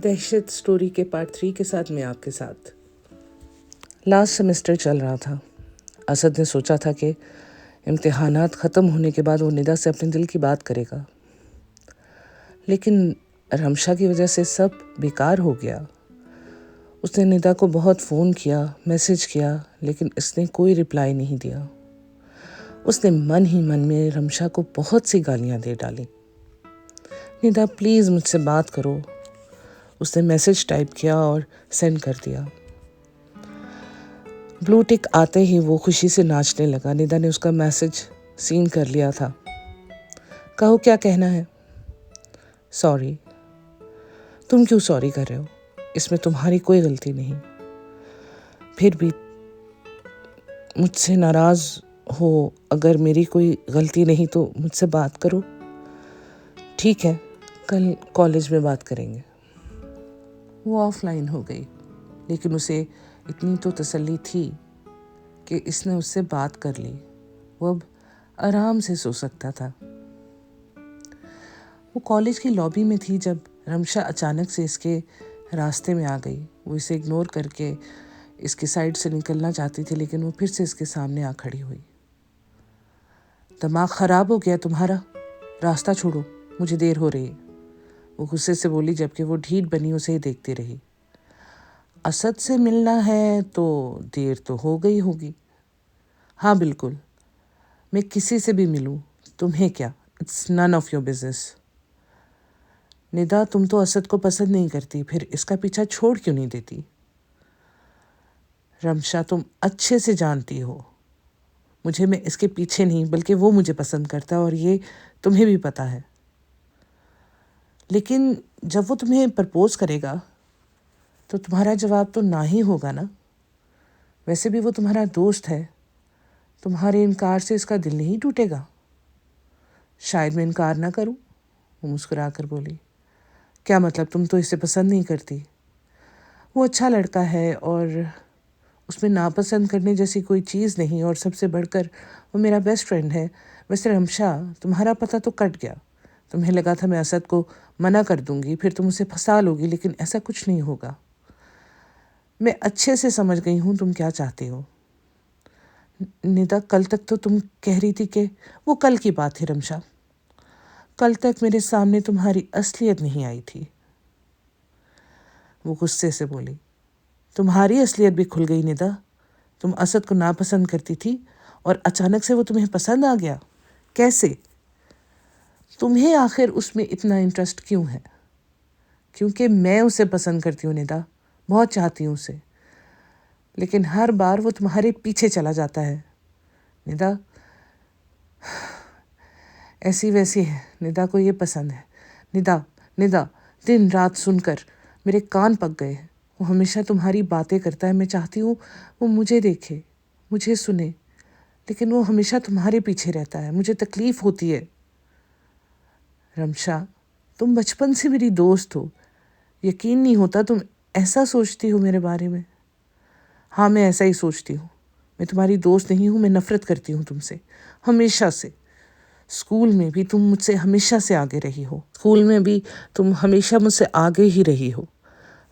दहशत स्टोरी के पार्ट 3 के साथ मैं आपके साथ। लास्ट सेमेस्टर चल रहा था। असद ने सोचा था कि इम्तिहानात ख़त्म होने के बाद वो निदा से अपने दिल की बात करेगा, लेकिन रमशा की वजह से सब बेकार हो गया। उसने निदा को बहुत फ़ोन किया, मैसेज किया, लेकिन इसने कोई रिप्लाई नहीं दिया। उसने मन ही मन में रमशा को बहुत सी गालियाँ दे डाली। निदा प्लीज़ मुझसे बात करो। उसने मैसेज टाइप किया और सेंड कर दिया। ब्लू टिक आते ही वो खुशी से नाचने लगा। निदा ने उसका मैसेज सीन कर लिया था। कहो क्या कहना है? सॉरी। तुम क्यों सॉरी कर रहे हो? इसमें तुम्हारी कोई गलती नहीं। फिर भी मुझसे नाराज़ हो, अगर मेरी कोई गलती नहीं तो मुझसे बात करो। ठीक है, कल कॉलेज में बात करेंगे। वो ऑफलाइन हो गई, लेकिन उसे इतनी तो तसल्ली थी कि इसने उससे बात कर ली। वो अब आराम से सो सकता था। वो कॉलेज की लॉबी में थी जब रमशा अचानक से इसके रास्ते में आ गई। वो इसे इग्नोर करके इसकी साइड से निकलना चाहती थी, लेकिन वो फिर से इसके सामने आ खड़ी हुई। दिमाग ख़राब हो गया तुम्हारा? रास्ता छोड़ो, मुझे देर हो रही है, वो गुस्से से बोली, जबकि वो ढीठ बनी उसे ही देखती रही। असद से मिलना है तो देर तो हो गई होगी। हाँ बिल्कुल, मैं किसी से भी मिलूं, तुम्हें क्या? It's none of your business. Nida, तुम तो असद को पसंद नहीं करती, फिर इसका पीछा छोड़ क्यों नहीं देती? रमशा, तुम अच्छे से जानती हो मुझे, मैं इसके पीछे नहीं बल्कि वो मुझे पसंद करता है, और ये तुम्हें भी पता है। लेकिन जब वो तुम्हें प्रपोज करेगा तो तुम्हारा जवाब तो ना ही होगा ना। वैसे भी वो तुम्हारा दोस्त है, तुम्हारे इनकार से इसका दिल नहीं टूटेगा। शायद मैं इनकार ना करूं, वो मुस्कुरा कर बोली। क्या मतलब, तुम तो इसे पसंद नहीं करती? वो अच्छा लड़का है और उसमें नापसंद करने जैसी कोई चीज़ नहीं, और सबसे बढ़कर वो मेरा बेस्ट फ्रेंड है। वैसे रमशा, तुम्हारा पता तो कट गया। तुम्हें लगा था मैं असद को मना कर दूंगी, फिर तुम उसे फंसा लोगी, लेकिन ऐसा कुछ नहीं होगा। मैं अच्छे से समझ गई हूँ तुम क्या चाहती हो। निदा, कल तक तो तुम कह रही थी कि वो कल की बात थी रमशा। कल तक मेरे सामने तुम्हारी असलियत नहीं आई थी, वो गुस्से से बोली। तुम्हारी असलियत भी खुल गई निदा। तुम असद को नापसंद करती थी और अचानक से वो तुम्हें पसंद आ गया। कैसे? तुम्हें आखिर उसमें इतना इंटरेस्ट क्यों है? क्योंकि मैं उसे पसंद करती हूँ निदा, बहुत चाहती हूँ उसे, लेकिन हर बार वो तुम्हारे पीछे चला जाता है। निदा, ऐसी वैसी है, निदा को ये पसंद है। निदा, निदा, दिन रात सुनकर मेरे कान पक गए हैं। वो हमेशा तुम्हारी बातें करता है। मैं चाहती हूँ वो मुझे देखे, मुझे सुने, लेकिन वो हमेशा तुम्हारे पीछे रहता है। मुझे तकलीफ होती है। रमशा, तुम बचपन से मेरी दोस्त हो, यकीन नहीं होता तुम ऐसा सोचती हो मेरे बारे में। हाँ, मैं ऐसा ही सोचती हूँ। मैं तुम्हारी दोस्त नहीं हूँ, मैं नफ़रत करती हूँ तुमसे, हमेशा से। स्कूल में भी तुम मुझसे हमेशा से आगे रही हो। स्कूल में भी तुम हमेशा मुझसे आगे ही रही हो।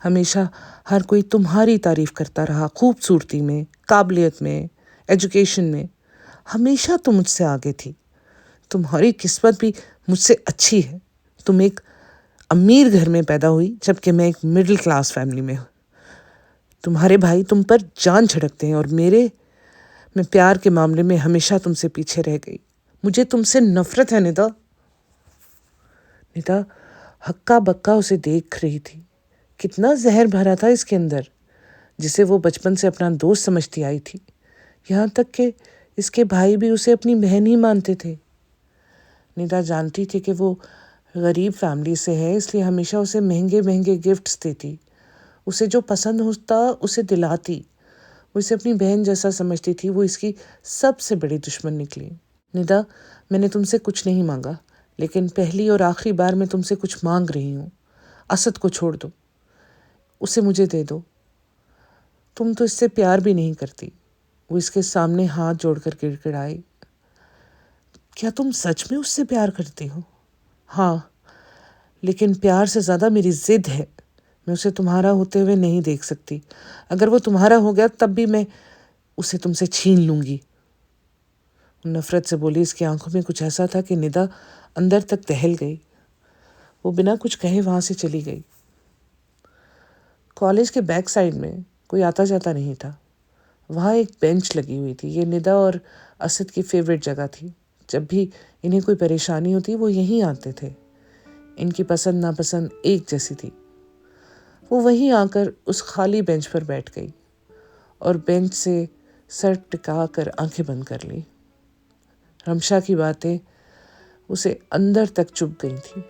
हमेशा हर कोई तुम्हारी तारीफ़ करता रहा, खूबसूरती में, काबिलियत में, एजुकेशन में। हमेशा तुम मुझसे आगे थी। तुम्हारी किस्मत भी मुझसे अच्छी है। तुम एक अमीर घर में पैदा हुई, जबकि मैं एक मिडिल क्लास फैमिली में हूँ। तुम्हारे भाई तुम पर जान छिड़कते हैं, और मैं प्यार के मामले में हमेशा तुमसे पीछे रह गई। मुझे तुमसे नफरत है निदा। निदा हक्का बक्का उसे देख रही थी। कितना जहर भरा था इसके अंदर, जिसे वो बचपन से अपना दोस्त समझती आई थी। यहाँ तक कि इसके भाई भी उसे अपनी बहन ही मानते थे। निदा जानती थी कि वो गरीब फैमिली से है, इसलिए हमेशा उसे महंगे महंगे गिफ्ट्स देती, उसे जो पसंद होता उसे दिलाती। वो इसे अपनी बहन जैसा समझती थी। वो इसकी सबसे बड़ी दुश्मन निकली। निदा, मैंने तुमसे कुछ नहीं मांगा, लेकिन पहली और आखिरी बार मैं तुमसे कुछ मांग रही हूँ। असद को छोड़ दो, उसे मुझे दे दो। तुम तो इससे प्यार भी नहीं करती। वो इसके सामने हाथ जोड़कर गिड़गिड़ाई। क्या तुम सच में उससे प्यार करती हो? हाँ, लेकिन प्यार से ज़्यादा मेरी जिद है। मैं उसे तुम्हारा होते हुए नहीं देख सकती। अगर वो तुम्हारा हो गया तब भी मैं उसे तुमसे छीन लूंगी। नफरत से बोली। इसकी आंखों में कुछ ऐसा था कि निदा अंदर तक दहल गई। वो बिना कुछ कहे वहां से चली गई। कॉलेज के बैक साइड में कोई आता जाता नहीं था। वहाँ एक बेंच लगी हुई थी। ये निदा और असद की फेवरेट जगह थी। जब भी इन्हें कोई परेशानी होती वो यहीं आते थे। इनकी पसंद नापसंद एक जैसी थी। वो वहीं आकर उस खाली बेंच पर बैठ गई और बेंच से सर टिका कर आंखें बंद कर ली। रमशा की बातें उसे अंदर तक चुभ गई थी।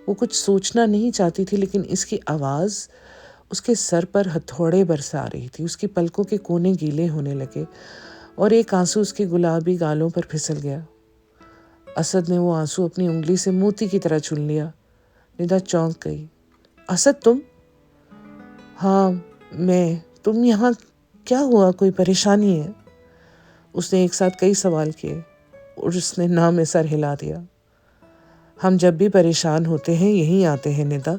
वो कुछ सोचना नहीं चाहती थी, लेकिन इसकी आवाज़ उसके सर पर हथौड़े बरसा रही थी। उसकी पलकों के कोने गीले होने लगे और एक आंसू उसके गुलाबी गालों पर फिसल गया। असद ने वो आंसू अपनी उंगली से मोती की तरह चुन लिया। निदा चौंक गई। असद तुम? हाँ मैं। तुम यहाँ? क्या हुआ? कोई परेशानी है? उसने एक साथ कई सवाल किए और उसने ना में सर हिला दिया। हम जब भी परेशान होते हैं यहीं आते हैं निदा,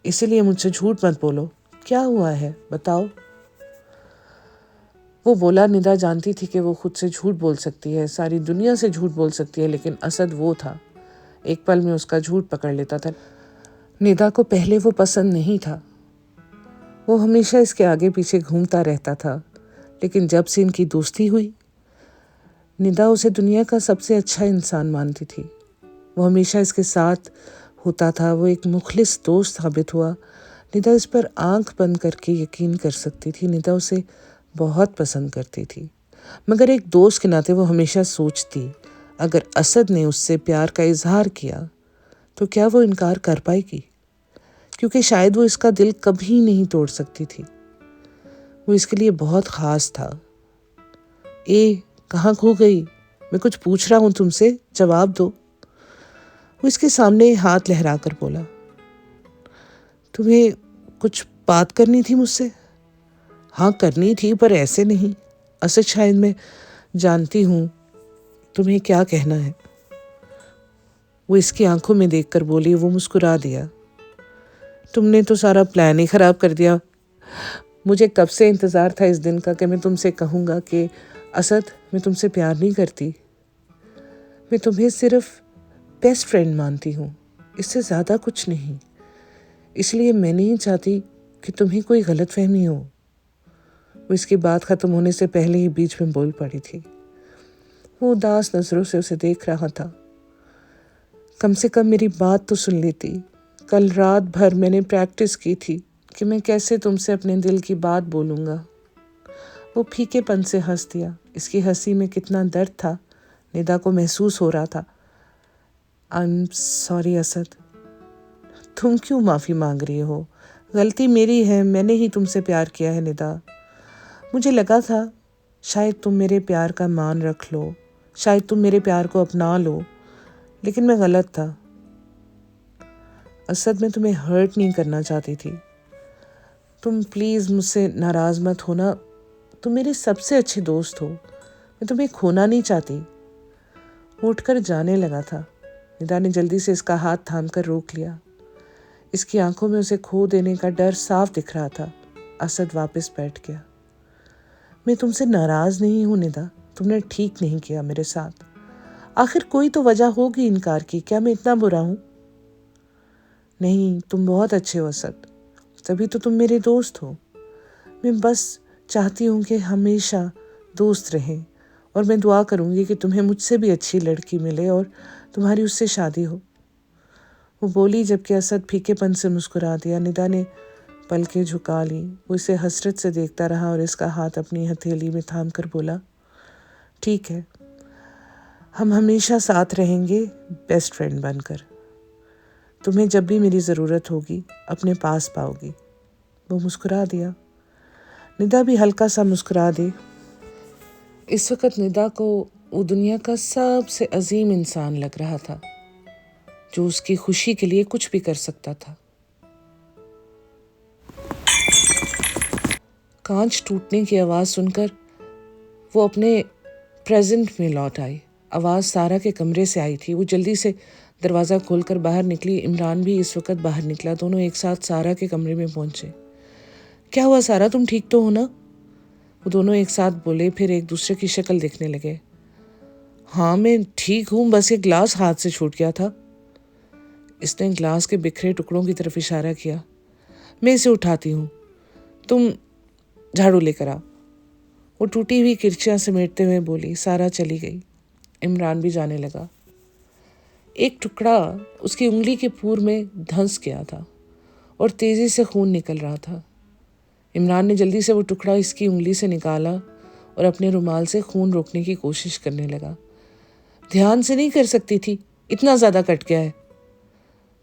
इसीलिए मुझसे झूठ मत बोलो। क्या हुआ है बताओ। वो बोला। निदा जानती थी कि वो खुद से झूठ बोल सकती है, सारी दुनिया से झूठ बोल सकती है, लेकिन असद वो था, एक पल में उसका झूठ पकड़ लेता था। निदा को पहले वो पसंद नहीं था। वो हमेशा इसके आगे पीछे घूमता रहता था, लेकिन जब से इनकी दोस्ती हुई, निदा उसे दुनिया का सबसे अच्छा इंसान मानती थी। वो हमेशा इसके साथ होता था। वो एक मुखलिस दोस्त साबित हुआ। निदा इस पर आंख बंद करके यकीन कर सकती थी। निदा उसे बहुत पसंद करती थी, मगर एक दोस्त के नाते वो हमेशा सोचती, अगर असद ने उससे प्यार का इजहार किया तो क्या वो इनकार कर पाएगी, क्योंकि शायद वो इसका दिल कभी नहीं तोड़ सकती थी। वो इसके लिए बहुत ख़ास था। कहाँ खो गई? मैं कुछ पूछ रहा हूँ तुमसे, जवाब दो। वो इसके सामने हाथ लहरा कर बोला। तुम्हें कुछ बात करनी थी मुझसे? हाँ करनी थी, पर ऐसे नहीं। असद शायद मैं जानती हूँ तुम्हें क्या कहना है। वो इसकी आंखों में देखकर बोली। वो मुस्कुरा दिया। तुमने तो सारा प्लान ही खराब कर दिया। मुझे कब से इंतज़ार था इस दिन का कि मैं तुमसे कहूँगा कि असद मैं तुमसे प्यार नहीं करती, मैं तुम्हें सिर्फ बेस्ट फ्रेंड मानती हूँ, इससे ज़्यादा कुछ नहीं। इसलिए मैं नहीं चाहती कि तुम्हें कोई गलतफहमी हो। वो इसकी बात ख़त्म होने से पहले ही बीच में बोल पड़ी थी। वो उदास नज़रों से उसे देख रहा था। कम से कम मेरी बात तो सुन लेती। कल रात भर मैंने प्रैक्टिस की थी कि मैं कैसे तुमसे अपने दिल की बात बोलूँगा। वो फीकेपन से हंस दिया। इसकी हंसी में कितना दर्द था निदा को महसूस हो रहा था। I am sorry Asad. तुम क्यों माफ़ी मांग रही हो? गलती मेरी है, मैंने ही तुमसे प्यार किया है निदा। मुझे लगा था शायद तुम मेरे प्यार का मान रख लो, शायद तुम मेरे प्यार को अपना लो, लेकिन मैं गलत था। असद मैं तुम्हें हर्ट नहीं करना चाहती थी। तुम प्लीज़ मुझसे नाराज़ मत होना। तुम मेरे सबसे अच्छे दोस्त हो। मैं तुम्हें खोना नहीं चाहती। वो उठकर जाने लगा था। निदा ने जल्दी से इसका हाथ थामकर रोक लिया। इसकी आंखों में उसे खो देने का डर साफ दिख रहा था। असद वापस बैठ गया। मैं तुमसे नाराज़ नहीं हूँ निदा, तुमने ठीक नहीं किया मेरे साथ। आखिर कोई तो वजह होगी इनकार की। क्या मैं इतना बुरा हूँ? नहीं, तुम बहुत अच्छे हो असद, तभी तो तुम मेरे दोस्त हो। मैं बस चाहती हूँ कि हमेशा दोस्त रहें, और मैं दुआ करूँगी कि तुम्हें मुझसे भी अच्छी लड़की मिले और तुम्हारी उससे शादी हो। वो बोली जबकि असद फीकेपन से मुस्कुरा दिया। निदा ने पलकें झुका ली। वो इसे हसरत से देखता रहा और इसका हाथ अपनी हथेली में थाम कर बोला, ठीक है, हम हमेशा साथ रहेंगे, बेस्ट फ्रेंड बनकर। तुम्हें जब भी मेरी ज़रूरत होगी अपने पास पाओगी। वो मुस्कुरा दिया। निदा भी हल्का सा मुस्कुरा दी। इस वक्त निदा को वो दुनिया का सबसे अजीम इंसान लग रहा था, जो उसकी खुशी के लिए कुछ भी कर सकता था। कांच टूटने की आवाज़ सुनकर वो अपने प्रेजेंट में लौट आई। आवाज़ सारा के कमरे से आई थी। वो जल्दी से दरवाज़ा खोलकर बाहर निकली। इमरान भी इस वक्त बाहर निकला। दोनों एक साथ सारा के कमरे में पहुंचे। क्या हुआ सारा, तुम ठीक तो हो ना? वो दोनों एक साथ बोले, फिर एक दूसरे की शक्ल देखने लगे। हाँ मैं ठीक हूँ, बस ये ग्लास हाथ से छूट गया था। इसने ग्लास के बिखरे टुकड़ों की तरफ इशारा किया। मैं इसे उठाती हूँ, तुम झाड़ू लेकर आओ। वो टूटी हुई किरचियाँ समेटते हुए बोली। सारा चली गई। इमरान भी जाने लगा। एक टुकड़ा उसकी उंगली के पूर में धंस गया था और तेजी से खून निकल रहा था। इमरान ने जल्दी से वो टुकड़ा इसकी उंगली से निकाला और अपने रुमाल से खून रोकने की कोशिश करने लगा। ध्यान से नहीं कर सकती थी, इतना ज़्यादा कट गया है,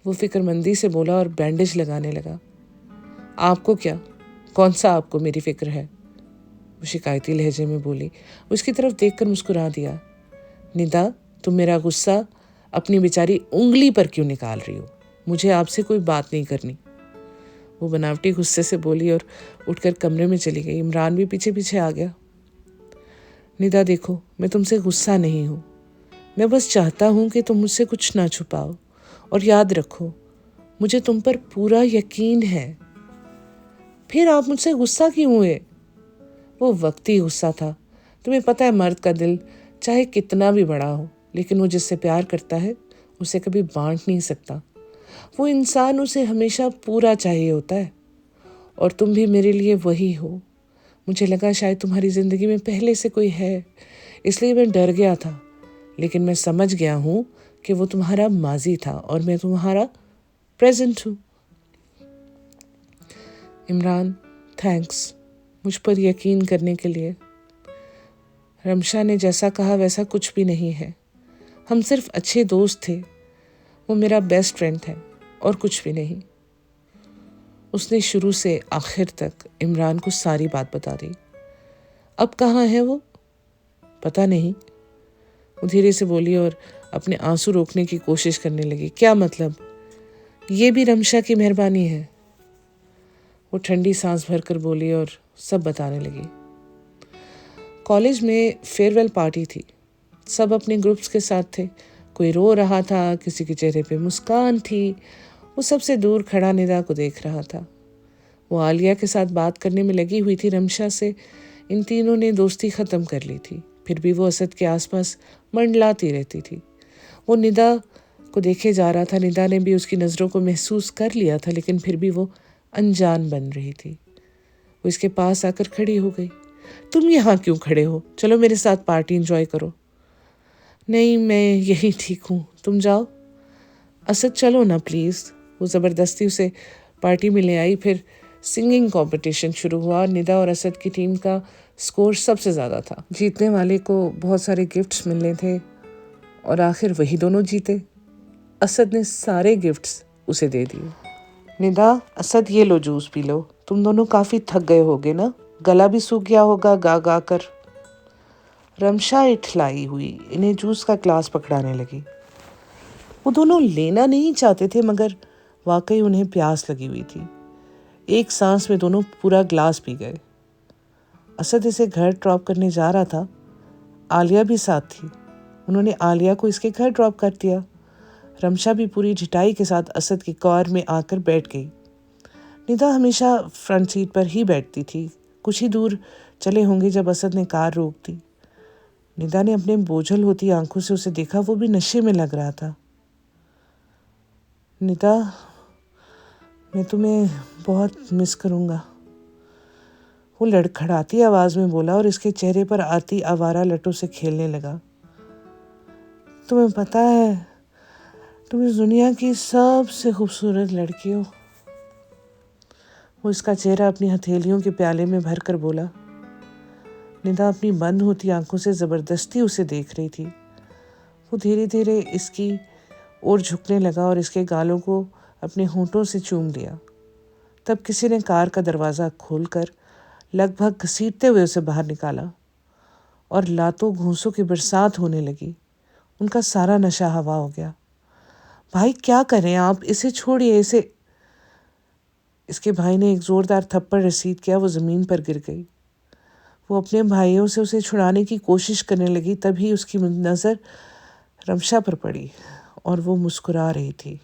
वो फिक्रमंदी से बोला और बैंडेज लगाने लगा। आपको क्या, कौन सा आपको मेरी फिक्र है, वो शिकायती लहजे में बोली। उसकी तरफ देखकर मुस्कुरा दिया। निदा, तुम मेरा गुस्सा अपनी बेचारी उंगली पर क्यों निकाल रही हो? मुझे आपसे कोई बात नहीं करनी, वो बनावटी गुस्से से बोली और उठकर कमरे में चली गई। इमरान भी पीछे पीछे आ गया। निदा देखो, मैं तुमसे गुस्सा नहीं हूँ, मैं बस चाहता हूँ कि तुम मुझसे कुछ ना छुपाओ, और याद रखो मुझे तुम पर पूरा यकीन है। फिर आप मुझसे गुस्सा क्यों हुए? वो वक्ती गुस्सा था। तुम्हें पता है मर्द का दिल चाहे कितना भी बड़ा हो, लेकिन वो जिससे प्यार करता है उसे कभी बांट नहीं सकता। वो इंसान उसे हमेशा पूरा चाहिए होता है, और तुम भी मेरे लिए वही हो। मुझे लगा शायद तुम्हारी ज़िंदगी में पहले से कोई है, इसलिए मैं डर गया था, लेकिन मैं समझ गया हूँ कि वो तुम्हारा माजी था और मैं तुम्हारा प्रेजेंट हूँ। इमरान, थैंक्स मुझ पर यकीन करने के लिए। रमशा ने जैसा कहा वैसा कुछ भी नहीं है, हम सिर्फ अच्छे दोस्त थे। वो मेरा बेस्ट फ्रेंड है और कुछ भी नहीं। उसने शुरू से आखिर तक इमरान को सारी बात बता दी। अब कहाँ है वो? पता नहीं, वो धीरे से बोली और अपने आंसू रोकने की कोशिश करने लगी। क्या मतलब? ये भी रमशा की मेहरबानी है, वो ठंडी सांस भरकर बोली और सब बताने लगी। कॉलेज में फेयरवेल पार्टी थी। सब अपने ग्रुप्स के साथ थे। कोई रो रहा था, किसी के चेहरे पे मुस्कान थी। वो सबसे दूर खड़ा निदा को देख रहा था। वो आलिया के साथ बात करने में लगी हुई थी। रमशा से इन तीनों ने दोस्ती ख़त्म कर ली थी, फिर भी वो असद के आसपास मंडलाती रहती थी। वो निदा को देखे जा रहा था। निदा ने भी उसकी नज़रों को महसूस कर लिया था, लेकिन फिर भी वो अनजान बन रही थी। वो इसके पास आकर खड़ी हो गई। तुम यहाँ क्यों खड़े हो? चलो मेरे साथ पार्टी एंजॉय करो। नहीं, मैं यही ठीक हूँ, तुम जाओ। असद चलो ना प्लीज़। वो ज़बरदस्ती उसे पार्टी में ले आई। फिर सिंगिंग कंपटीशन शुरू हुआ। निदा और असद की टीम का स्कोर सबसे ज़्यादा था। जीतने वाले को बहुत सारे गिफ्ट्स मिलने थे और आखिर वही दोनों जीते। असद ने सारे गिफ्ट्स उसे दे दिए। निदा, असद ये लो जूस पी लो, तुम दोनों काफ़ी थक गए होगे ना, गला भी सूख गया होगा गा गा कर। रमशा इठलाई हुई इन्हें जूस का ग्लास पकड़ाने लगी। वो दोनों लेना नहीं चाहते थे, मगर वाकई उन्हें प्यास लगी हुई थी। एक सांस में दोनों पूरा ग्लास पी गए। असद इसे घर ड्रॉप करने जा रहा था। आलिया भी साथ थी। उन्होंने आलिया को इसके घर ड्रॉप कर दिया। रमशा भी पूरी ढिठाई के साथ असद की कार में आकर बैठ गई। निदा हमेशा फ्रंट सीट पर ही बैठती थी। कुछ ही दूर चले होंगे जब असद ने कार रोक दी। निदा ने अपने बोझल होती आंखों से उसे देखा। वो भी नशे में लग रहा था। निदा, मैं तुम्हें बहुत मिस करूँगा, वो लड़खड़ाती आवाज़ में बोला और इसके चेहरे पर आती आवारा लटों से खेलने लगा। तुम्हें पता है, तुम इस दुनिया की सबसे खूबसूरत लड़की हो, वो इसका चेहरा अपनी हथेलियों के प्याले में भर कर बोला। निदा अपनी बंद होती आंखों से ज़बरदस्ती उसे देख रही थी। वो धीरे धीरे इसकी ओर झुकने लगा और इसके गालों को अपने होंठों से चूम लिया। तब किसी ने कार का दरवाज़ा खोलकर लगभग घसीटते हुए उसे बाहर निकाला और लातों घूंसों की बरसात होने लगी। उनका सारा नशा हवा हो गया। भाई क्या करें आप, इसे छोड़िए, इसे। इसके भाई ने एक ज़ोरदार थप्पड़ रसीद किया। वो ज़मीन पर गिर गई। वो अपने भाइयों से उसे छुड़ाने की कोशिश करने लगी। तभी उसकी नज़र रमशा पर पड़ी और वो मुस्कुरा रही थी।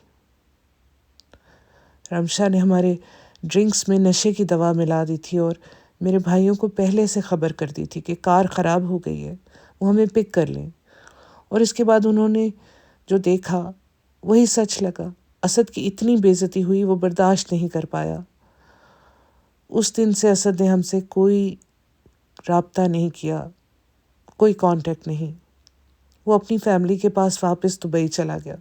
रमशा ने हमारे ड्रिंक्स में नशे की दवा मिला दी थी और मेरे भाइयों को पहले से खबर कर दी थी कि कार ख़राब हो गई है, वो हमें पिक कर लें। और इसके बाद उन्होंने जो देखा वही सच लगा। असद की इतनी बेइज्जती हुई, वो बर्दाश्त नहीं कर पाया। उस दिन से असद ने हमसे कोई राब्ता नहीं किया, कोई कांटेक्ट नहीं। वो अपनी फैमिली के पास वापस दुबई चला गया।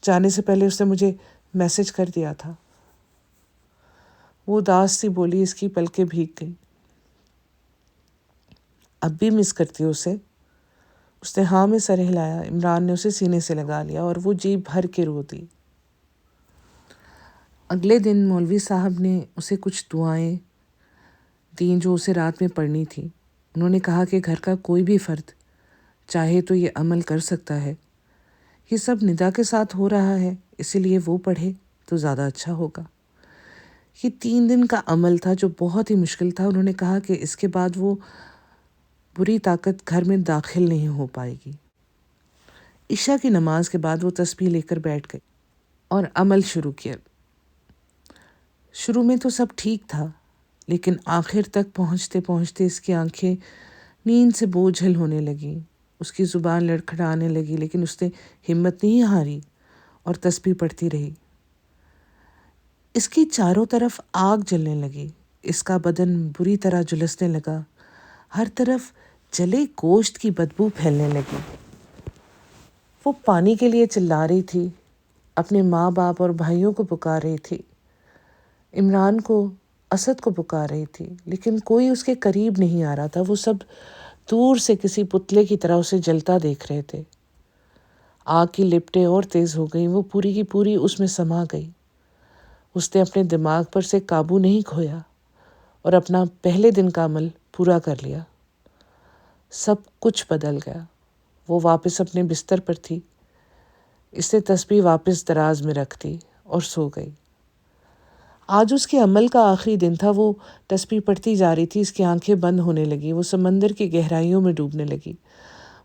जाने से पहले उसने मुझे मैसेज कर दिया था। वो उदास सी बोली, इसकी पलकें भीग गई। अब भी मिस करती हूँ उसे। उसने हाँ में सर हिलाया। इमरान ने उसे सीने से लगा लिया और वो जी भर के रो दी। अगले दिन मौलवी साहब ने उसे कुछ दुआएं दी जो उसे रात में पढ़नी थी। उन्होंने कहा कि घर का कोई भी फ़र्द चाहे तो ये अमल कर सकता है। ये सब निदा के साथ हो रहा है, इसीलिए वो पढ़े तो ज़्यादा अच्छा होगा। ये 3 दिन का अमल था जो बहुत ही मुश्किल था। उन्होंने कहा कि इसके बाद वो बुरी ताकत घर में दाखिल नहीं हो पाएगी। इशा की नमाज के बाद वो तस्बीह लेकर बैठ गई और अमल शुरू किया। शुरू में तो सब ठीक था, लेकिन आखिर तक पहुँचते पहुँचते इसकी आंखें नींद से बोझल होने लगीं। उसकी ज़ुबान लड़खड़ाने लगी, लेकिन उसने हिम्मत नहीं हारी और तस्बीह पढ़ती रही। इसकी चारों तरफ आग जलने लगी। इसका बदन बुरी तरह झुलसने लगा। हर तरफ जले गोश्त की बदबू फैलने लगी। वो पानी के लिए चिल्ला रही थी, अपने माँ बाप और भाइयों को पुकार रही थी, इमरान को, असद को पुकार रही थी, लेकिन कोई उसके करीब नहीं आ रहा था। वो सब दूर से किसी पुतले की तरह उसे जलता देख रहे थे। आग की लिपटें और तेज़ हो गई। वो पूरी की पूरी उसमें समा गई। उसने अपने दिमाग पर से काबू नहीं खोया और अपना पहले दिन का अमल पूरा कर लिया। सब कुछ बदल गया। वो वापस अपने बिस्तर पर थी। इसने तस्बीह वापस दराज में रख दी और सो गई। आज उसके अमल का आखिरी दिन था। वो तस्बीह पढ़ती जा रही थी। इसकी आंखें बंद होने लगी। वो समंदर की गहराइयों में डूबने लगी।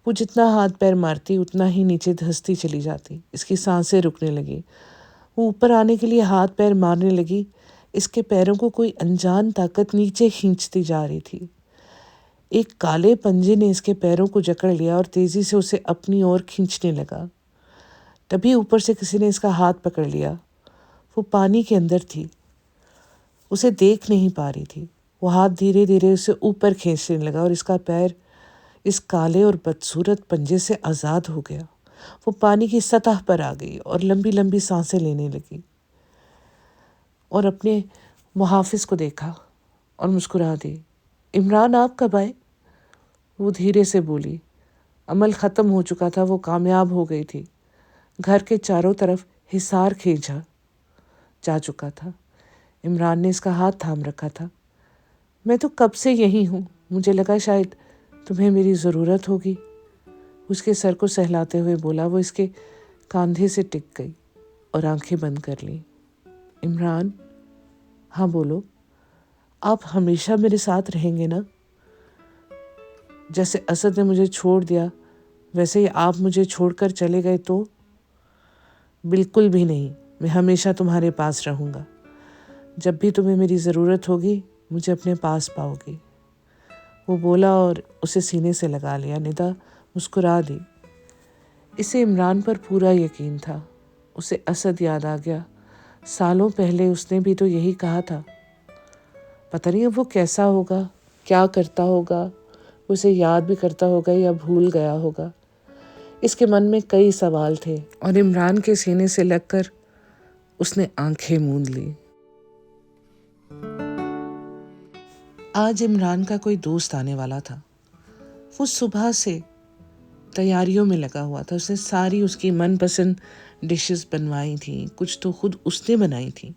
वो जितना हाथ पैर मारती उतना ही नीचे धंसती चली जाती। इसकी सांसें रुकने लगी। वो ऊपर आने के लिए हाथ पैर मारने लगी। इसके पैरों को कोई अनजान ताकत नीचे खींचती जा रही थी। एक काले पंजे ने इसके पैरों को जकड़ लिया और तेजी से उसे अपनी ओर खींचने लगा। तभी ऊपर से किसी ने इसका हाथ पकड़ लिया। वो पानी के अंदर थी, उसे देख नहीं पा रही थी। वो हाथ धीरे धीरे उसे ऊपर खींचने लगा और इसका पैर इस काले और बदसूरत पंजे से आज़ाद हो गया। वो पानी की सतह पर आ गई और लंबी लंबी सांसें लेने लगी और अपने मुहाफिज को देखा और मुस्कुरा दी। इमरान, आप कब आए? वो धीरे से बोली। अमल ख़त्म हो चुका था। वो कामयाब हो गई थी। घर के चारों तरफ हिसार खींचा जा चुका था। इमरान ने इसका हाथ थाम रखा था। मैं तो कब से यही हूँ। मुझे लगा शायद तुम्हें मेरी ज़रूरत होगी। उसके सर को सहलाते हुए बोला। वो इसके कंधे से टिक गई और आंखें बंद कर ली। इमरान, हाँ बोलो। आप हमेशा मेरे साथ रहेंगे ना? जैसे असद ने मुझे छोड़ दिया वैसे ही आप मुझे छोड़कर चले गए तो? बिल्कुल भी नहीं। मैं हमेशा तुम्हारे पास रहूँगा। जब भी तुम्हें मेरी ज़रूरत होगी मुझे अपने पास पाओगी। वो बोला और उसे सीने से लगा लिया। निदा मुस्कुरा दी। इसे इमरान पर पूरा यकीन था। उसे असद याद आ गया। सालों पहले उसने भी तो यही कहा था। पता नहीं अब वो कैसा होगा, क्या करता होगा, उसे याद भी करता होगा या भूल गया होगा। इसके मन में कई सवाल थे और इमरान के सीने से लगकर उसने आंखें मूंद ली। आज इमरान का कोई दोस्त आने वाला था। वो सुबह से तैयारियों में लगा हुआ था। उसने सारी उसकी मनपसंद डिशेस बनवाई थी। कुछ तो खुद उसने बनाई थी।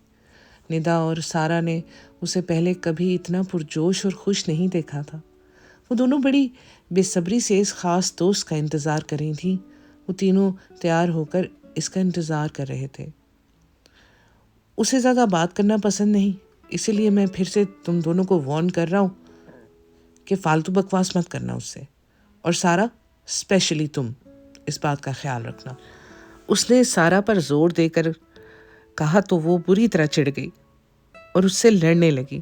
निदा और सारा ने उसे पहले कभी इतना पुरजोश और खुश नहीं देखा था। वो दोनों बड़ी बेसब्री से इस ख़ास दोस्त का इंतज़ार कर रही थी। वो तीनों तैयार होकर इसका इंतज़ार कर रहे थे। उसे ज़्यादा बात करना पसंद नहीं, इसीलिए मैं फिर से तुम दोनों को वार्न कर रहा हूँ कि फालतू बकवास मत करना उससे। और सारा, स्पेशली तुम इस बात का ख्याल रखना। उसने सारा पर जोर देकर कहा तो वो बुरी तरह चिढ़ गई और उससे लड़ने लगी।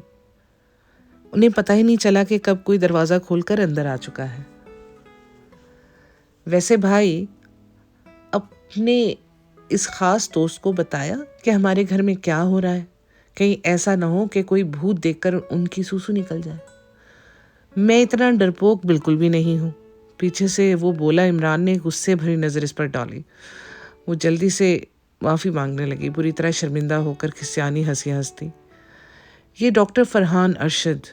उन्हें पता ही नहीं चला कि कब कोई दरवाज़ा खोलकर अंदर आ चुका है। वैसे भाई अपने इस खास दोस्त को बताया कि हमारे घर में क्या हो रहा है, कहीं ऐसा ना हो कि कोई भूत देखकर उनकी सूसू निकल जाए। मैं इतना डरपोक बिल्कुल भी नहीं हूँ, पीछे से वो बोला। इमरान ने गुस्से भरी नज़र इस पर डाली। वो जल्दी से माफ़ी मांगने लगी, बुरी तरह शर्मिंदा होकर खिसियानी हंसी हंसती। ये डॉक्टर फरहान अरशद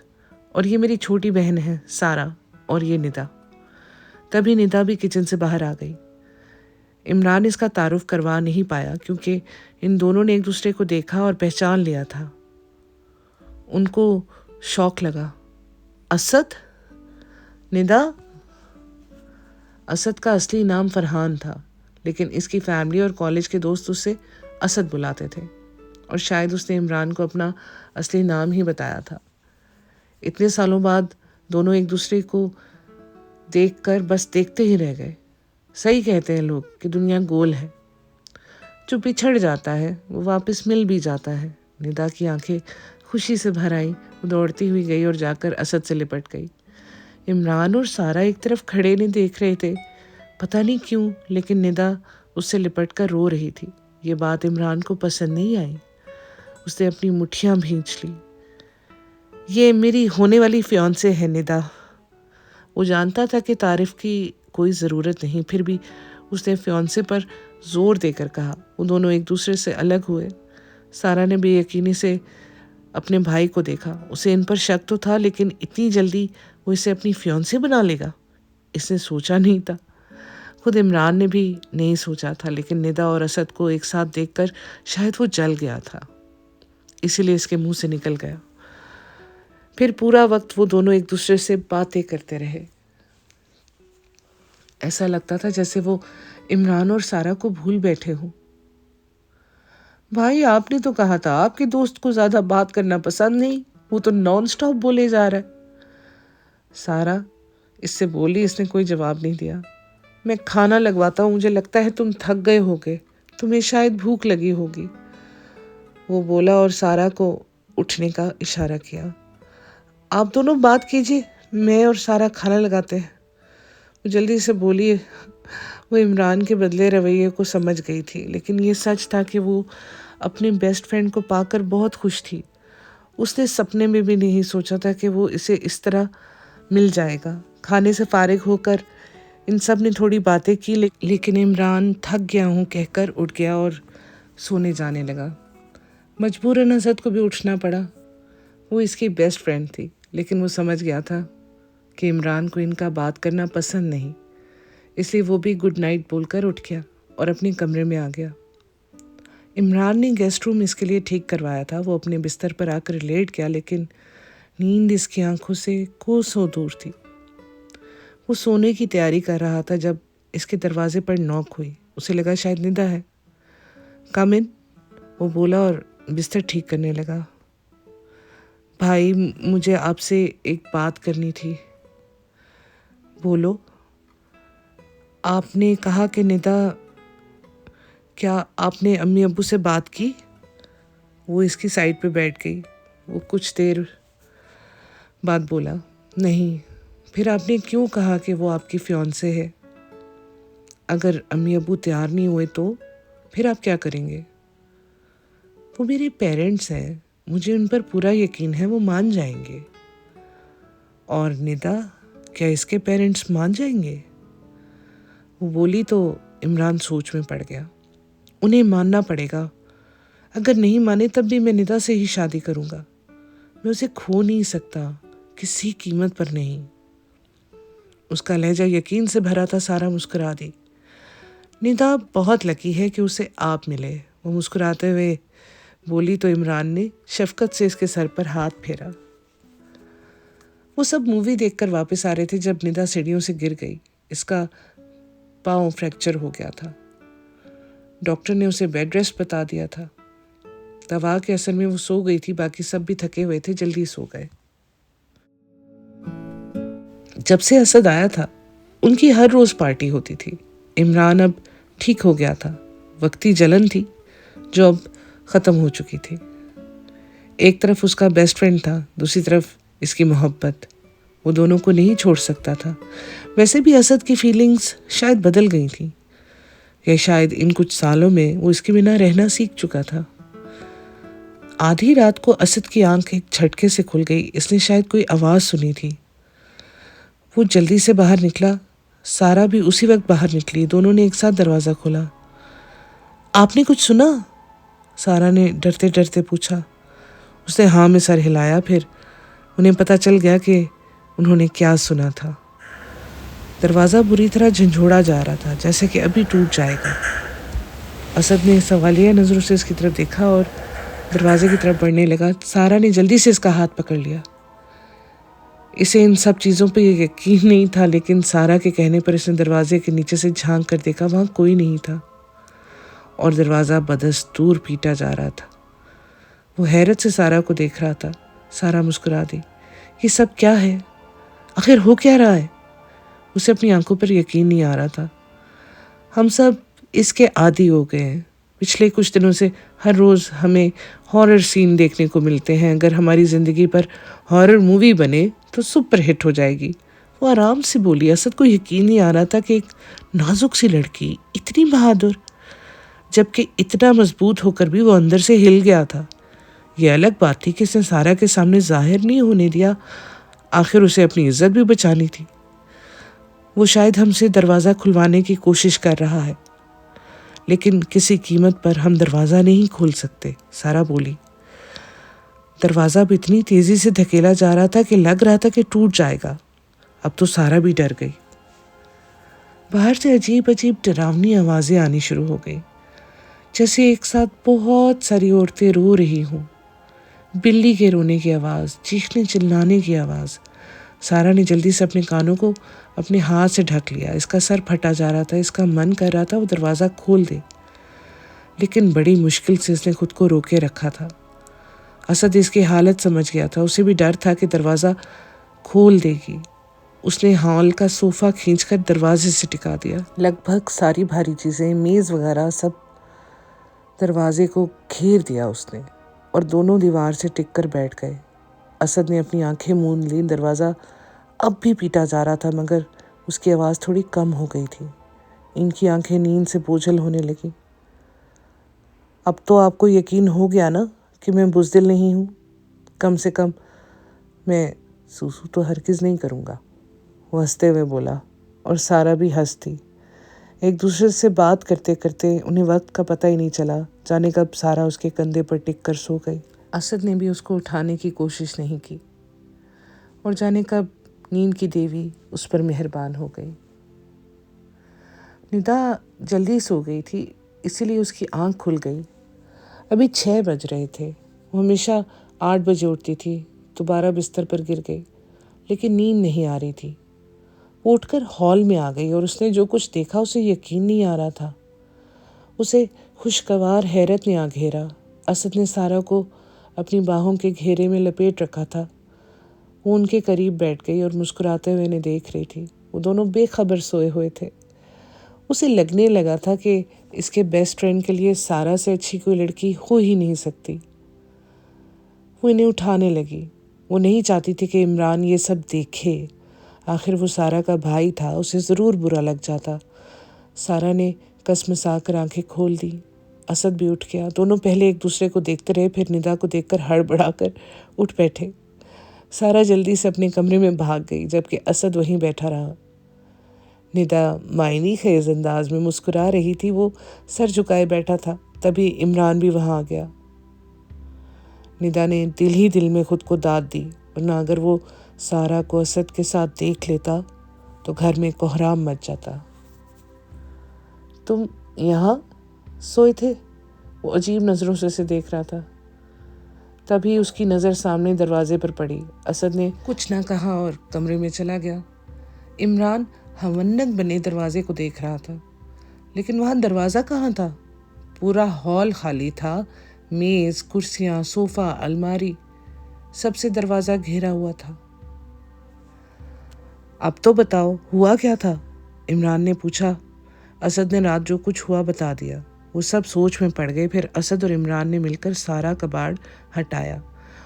और ये मेरी छोटी बहन है सारा और ये निदा। तभी निदा भी किचन से बाहर आ गई। इमरान इसका तारुफ करवा नहीं पाया क्योंकि इन दोनों ने एक दूसरे को देखा और पहचान लिया था। उनको शौक लगा। असद? निदा? असद का असली नाम फरहान था, लेकिन इसकी फैमिली और कॉलेज के दोस्त उसे असद बुलाते थे और शायद उसने इमरान को अपना असली नाम ही बताया था। इतने सालों बाद दोनों एक दूसरे को देखकर बस देखते ही रह गए। सही कहते हैं लोग कि दुनिया गोल है, जो बिछड़ जाता है वो वापस मिल भी जाता है। निदा की आंखें खुशी से भर आई। वो दौड़ती हुई गई और जाकर असद से लिपट गई। इमरान और सारा एक तरफ खड़े नहीं देख रहे थे, पता नहीं क्यों, लेकिन निदा उससे लिपट कर रो रही थी। ये बात इमरान को पसंद नहीं आई। उसने अपनी मुट्ठियां भींच ली। ये मेरी होने वाली फियांसे है निदा। वो जानता था कि तारीफ की कोई ज़रूरत नहीं, फिर भी उसने फियांसे पर जोर देकर कहा। वो दोनों एक दूसरे से अलग हुए। सारा ने बेयकीनी से अपने भाई को देखा। उसे इन पर शक तो था, लेकिन इतनी जल्दी वो इसे अपनी फियांसे बना लेगा, इसने सोचा नहीं था। खुद इमरान ने भी नहीं सोचा था, लेकिन निदा और असद को एक साथ देखकर शायद वो जल गया था, इसीलिए इसके मुंह से निकल गया। फिर पूरा वक्त वो दोनों एक दूसरे से बातें करते रहे। ऐसा लगता था जैसे वो इमरान और सारा को भूल बैठे हों। भाई आपने तो कहा था आपके दोस्त को ज्यादा बात करना पसंद नहीं, वो तो नॉन स्टॉप बोले जा रहा है। सारा इससे बोली। इसने कोई जवाब नहीं दिया। मैं खाना लगवाता हूँ, मुझे लगता है तुम थक गए होगे, तुम्हें शायद भूख लगी होगी, वो बोला और सारा को उठने का इशारा किया। आप दोनों बात कीजिए, मैं और सारा खाना लगाते हैं, वो जल्दी से बोली। वो इमरान के बदले रवैये को समझ गई थी, लेकिन ये सच था कि वो अपने बेस्ट फ्रेंड को पाकर बहुत खुश थी। उसने सपने में भी नहीं सोचा था कि वो इसे इस तरह मिल जाएगा। खाने से फारिग होकर इन सब ने थोड़ी बातें की, लेकिन इमरान थक गया हूँ कहकर उठ गया और सोने जाने लगा। मजबूरन असद को भी उठना पड़ा। वो इसकी बेस्ट फ्रेंड थी, लेकिन वो समझ गया था कि इमरान को इनका बात करना पसंद नहीं, इसलिए वो भी गुड नाइट बोलकर उठ गया और अपने कमरे में आ गया। इमरान ने गेस्ट रूम इसके लिए ठीक करवाया था। वो अपने बिस्तर पर आकर लेट गया, लेकिन नींद इसकी आंखों से कोसों दूर थी। वो सोने की तैयारी कर रहा था जब इसके दरवाजे पर नॉक हुई। उसे लगा शायद निदा है। कम इन, वो बोला और बिस्तर ठीक करने लगा। भाई मुझे आपसे एक बात करनी थी। बोलो। आपने कहा कि निदा, क्या आपने अम्मी अब्बू से बात की? वो इसकी साइड पे बैठ गई। वो कुछ देर बाद बोला, नहीं। फिर आपने क्यों कहा कि वो आपकी फियांसे है? अगर अम्मी अब्बू तैयार नहीं हुए तो फिर आप क्या करेंगे? वो मेरे पेरेंट्स हैं, मुझे उन पर पूरा यकीन है, वो मान जाएंगे। और निदा, क्या इसके पेरेंट्स मान जाएंगे? वो बोली तो इमरान सोच में पड़ गया। उन्हें मानना पड़ेगा। अगर नहीं माने तब भी मैं निदा से ही शादी करूंगा। मैं उसे खो नहीं सकता, किसी कीमत पर नहीं। उसका लहजा यकीन से भरा था। सारा मुस्कुरा दी। निदा बहुत लकी है कि उसे आप मिले, वो मुस्कुराते हुए बोली तो इमरान ने शफकत से इसके सर पर हाथ फेरा। वो सब मूवी देखकर वापस आ रहे थे जब निदा सीढ़ियों से गिर गई। इसका पाँव फ्रैक्चर हो गया था। डॉक्टर ने उसे बेड रेस्ट बता दिया था। दवा के असर में वो सो गई थी, बाकी सब भी थके हुए थे, जल्दी सो गए। जब से असद आया था उनकी हर रोज पार्टी होती थी। इमरान अब ठीक हो गया था। वक्ती जलन थी जो अब ख़त्म हो चुकी थी। एक तरफ उसका बेस्ट फ्रेंड था, दूसरी तरफ इसकी मोहब्बत। वो दोनों को नहीं छोड़ सकता था। वैसे भी असद की फीलिंग्स शायद बदल गई थी, या शायद इन कुछ सालों में वो इसके बिना रहना सीख चुका था। आधी रात को असद की आंख एक झटके से खुल गई। इसने शायद कोई आवाज़ सुनी थी। वो जल्दी से बाहर निकला। सारा भी उसी वक्त बाहर निकली। दोनों ने एक साथ दरवाज़ा खोला। आपने कुछ सुना? सारा ने डरते डरते पूछा। उसने हाँ में सर हिलाया। फिर उन्हें पता चल गया कि उन्होंने क्या सुना था। दरवाज़ा बुरी तरह झंझोड़ा जा रहा था, जैसे कि अभी टूट जाएगा। असद ने सवालिया नज़रों से इसकी तरफ देखा और दरवाजे की तरफ बढ़ने लगा। सारा ने जल्दी से इसका हाथ पकड़ लिया। इसे इन सब चीज़ों पे यकीन नहीं था, लेकिन सारा के कहने पर इसने दरवाजे के नीचे से झांक कर देखा। वहाँ कोई नहीं था और दरवाज़ा बदस्तूर पीटा जा रहा था। वो हैरत से सारा को देख रहा था। सारा मुस्कुरा दी। ये सब क्या है? आखिर हो क्या रहा है? उसे अपनी आंखों पर यकीन नहीं आ रहा था। हम सब इसके आदी हो गए हैं। पिछले कुछ दिनों से हर रोज़ हमें हॉरर सीन देखने को मिलते हैं। अगर हमारी ज़िंदगी पर हॉरर मूवी बने तो सुपर हिट हो जाएगी। वो आराम से बोली। असद को यकीन नहीं आ रहा था कि एक नाजुक सी लड़की इतनी बहादुर, जबकि इतना मजबूत होकर भी वो अंदर से हिल गया था। ये अलग बात थी कि इसने सारा के सामने जाहिर नहीं होने दिया। आखिर उसे अपनी इज्जत भी बचानी थी। वो शायद हमसे दरवाज़ा खुलवाने की कोशिश कर रहा है, लेकिन किसी कीमत पर हम दरवाज़ा नहीं खोल सकते, सारा बोली। दरवाज़ा अब इतनी तेज़ी से धकेला जा रहा था कि लग रहा था कि टूट जाएगा। अब तो सारा भी डर गई। बाहर से अजीब अजीब डरावनी आवाज़ें आनी शुरू हो गई, जैसे एक साथ बहुत सारी औरतें रो रही हों। बिल्ली के रोने की आवाज़, चीखने चिल्लाने की आवाज़। सारा ने जल्दी से अपने कानों को अपने हाथ से ढक लिया। इसका सर फटा जा रहा था। इसका मन कर रहा था वो दरवाज़ा खोल दे, लेकिन बड़ी मुश्किल से इसने खुद को रोके रखा था। असद इसकी हालत समझ गया था। उसे भी डर था कि दरवाज़ा खोल देगी। उसने हॉल का सोफ़ा खींचकर दरवाजे से टिका दिया। लगभग सारी भारी चीज़ें, मेज़ वगैरह सब दरवाजे को घेर दिया उसने, और दोनों दीवार से टिक कर बैठ गए। असद ने अपनी आंखें मूंद ली। दरवाज़ा अब भी पीटा जा रहा था, मगर उसकी आवाज़ थोड़ी कम हो गई थी। इनकी आंखें नींद से बोझल होने लगी। अब तो आपको यकीन हो गया ना कि मैं बुज़दिल नहीं हूँ? कम से कम मैं सूसू तो हरगिज़ नहीं करूँगा, वो हंसते हुए बोला। और सारा भी हंस थी। एक दूसरे से बात करते करते उन्हें वक्त का पता ही नहीं चला। जाने कब सारा उसके कंधे पर टिक कर सो गई। असद ने भी उसको उठाने की कोशिश नहीं की, और जाने कब नींद की देवी उस पर मेहरबान हो गई। निदा जल्दी सो गई थी, इसीलिए उसकी आंख खुल गई। अभी 6 बज रहे थे। वो हमेशा 8 बजे उठती थी। दोबारा बिस्तर पर गिर गई, लेकिन नींद नहीं आ रही थी। वो उठकर हॉल में आ गई और उसने जो कुछ देखा उसे यकीन नहीं आ रहा था। उसे खुशगवार हैरत ने आ घेरा। असद ने सारा को अपनी बाहों के घेरे में लपेट रखा था। वो उनके करीब बैठ गई और मुस्कुराते हुए उन्हें देख रही थी। वो दोनों बेखबर सोए हुए थे। उसे लगने लगा था कि इसके बेस्ट फ्रेंड के लिए सारा से अच्छी कोई लड़की हो ही नहीं सकती। वो इन्हें उठाने लगी। वो नहीं चाहती थी कि इमरान ये सब देखे। आखिर वो सारा का भाई था, उसे ज़रूर बुरा लग जाता। सारा ने कसमसाकर आंखें खोल दी। असद भी उठ गया। दोनों पहले एक दूसरे को देखते रहे, फिर निदा को देखकर हड़बड़ाकर उठ बैठे। सारा जल्दी से अपने कमरे में भाग गई, जबकि असद वहीं बैठा रहा। निदा मायनी खेज अंदाज में मुस्कुरा रही थी। वो सर झुकाए बैठा था। तभी इमरान भी वहां आ गया। निदा ने दिल ही दिल में खुद को दाद दी, वरना अगर वो सारा को असद के साथ देख लेता तो घर में कोहराम मच जाता। तुम यहाँ सोए थे? वो अजीब नज़रों से उसे देख रहा था। तभी उसकी नज़र सामने दरवाजे पर पड़ी। असद ने कुछ ना कहा और कमरे में चला गया। इमरान हमन्नक बने दरवाजे को देख रहा था, लेकिन वहाँ दरवाज़ा कहाँ था? पूरा हॉल खाली था। मेज़, कुर्सियाँ, सोफ़ा, अलमारी, सबसे दरवाज़ा घेरा हुआ था। अब तो बताओ हुआ क्या था? इमरान ने पूछा। असद ने रात जो कुछ हुआ बता दिया। वो सब सोच में पड़ गए। फिर असद और इमरान ने मिलकर सारा कबाड़ हटाया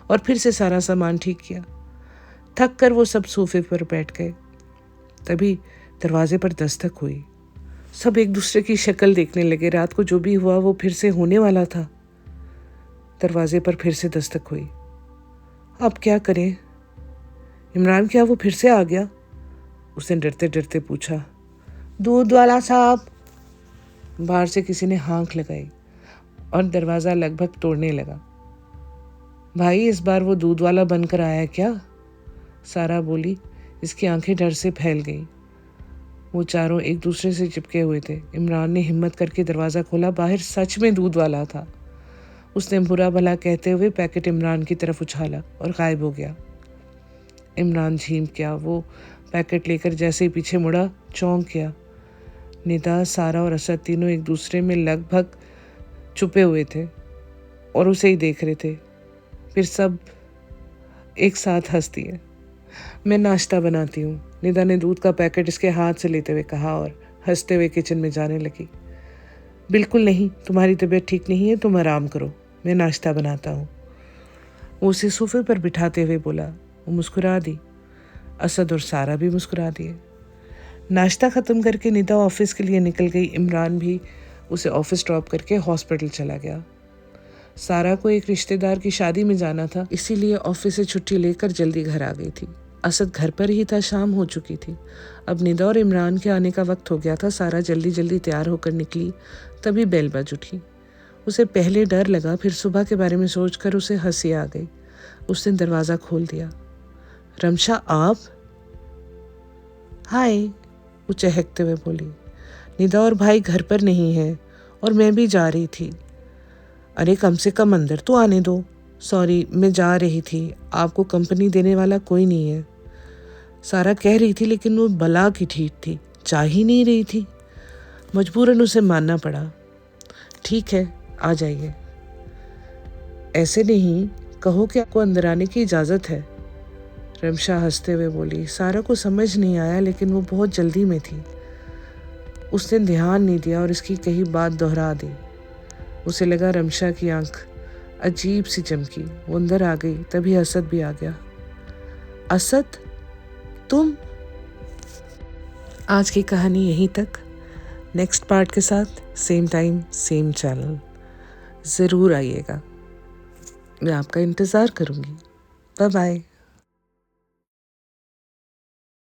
और फिर से सारा सामान ठीक किया। थक कर वो सब सोफे पर बैठ गए। तभी दरवाजे पर दस्तक हुई। सब एक दूसरे की शक्ल देखने लगे। रात को जो भी हुआ वो फिर से होने वाला था। दरवाजे पर फिर से दस्तक हुई। अब क्या करें? इमरान, क्या वो फिर से आ गया? उसने डरते डरते पूछा। दूध वाला साहब। बाहर से किसी ने हाँक लगाई और दरवाज़ा लगभग तोड़ने लगा। भाई, इस बार वो दूध वाला बनकर आया क्या? सारा बोली। इसकी आंखें डर से फैल गईं। वो चारों एक दूसरे से चिपके हुए थे। इमरान ने हिम्मत करके दरवाज़ा खोला। बाहर सच में दूध वाला था। उसने बुरा भला कहते हुए पैकेट इमरान की तरफ उछाला और गायब हो गया। इमरान झीम गया। वो पैकेट लेकर जैसे ही पीछे मुड़ा, चौंक गया। निदा, सारा और असद तीनों एक दूसरे में लगभग छुपे हुए थे और उसे ही देख रहे थे। फिर सब एक साथ हंस दिए। मैं नाश्ता बनाती हूँ, निदा ने दूध का पैकेट इसके हाथ से लेते हुए कहा और हंसते हुए किचन में जाने लगी। बिल्कुल नहीं, तुम्हारी तबीयत ठीक नहीं है, तुम आराम करो, मैं नाश्ता बनाता हूँ। वो उसे सोफे पर बिठाते हुए बोला। वो मुस्कुरा दी। असद और सारा भी मुस्कुरा दिए। नाश्ता ख़त्म करके निदा ऑफिस के लिए निकल गई। इमरान भी उसे ऑफिस ड्रॉप करके हॉस्पिटल चला गया। सारा को एक रिश्तेदार की शादी में जाना था, इसीलिए ऑफिस से छुट्टी लेकर जल्दी घर आ गई थी। असद घर पर ही था। शाम हो चुकी थी। अब निदा और इमरान के आने का वक्त हो गया था। सारा जल्दी जल्दी तैयार होकर निकली, तभी बेल बज उठी। उसे पहले डर लगा, फिर सुबह के बारे में सोचकर उसे हंसी आ गई। उसने दरवाज़ा खोल दिया। रमशा, आप? हाय, वो चहकते हुए बोली। निदा और भाई घर पर नहीं है और मैं भी जा रही थी। अरे कम से कम अंदर तो आने दो। सॉरी, मैं जा रही थी, आपको कंपनी देने वाला कोई नहीं है। सारा कह रही थी, लेकिन वो बला की ठीक थी, जा ही नहीं रही थी। मजबूरन उसे मानना पड़ा। ठीक है, आ जाइए। ऐसे नहीं, कहो कि आपको अंदर आने की इजाज़त है। रमशा हंसते हुए बोली। सारा को समझ नहीं आया, लेकिन वो बहुत जल्दी में थी। उसने ध्यान नहीं दिया और इसकी कही बात दोहरा दी। उसे लगा रमशा की आंख अजीब सी चमकी। वो अंदर आ गई, तभी असद भी आ गया। असद, तुम? आज की कहानी यहीं तक। नेक्स्ट पार्ट के साथ सेम टाइम सेम चैनल ज़रूर आइएगा। मैं आपका इंतज़ार करूँगी। Bye bye.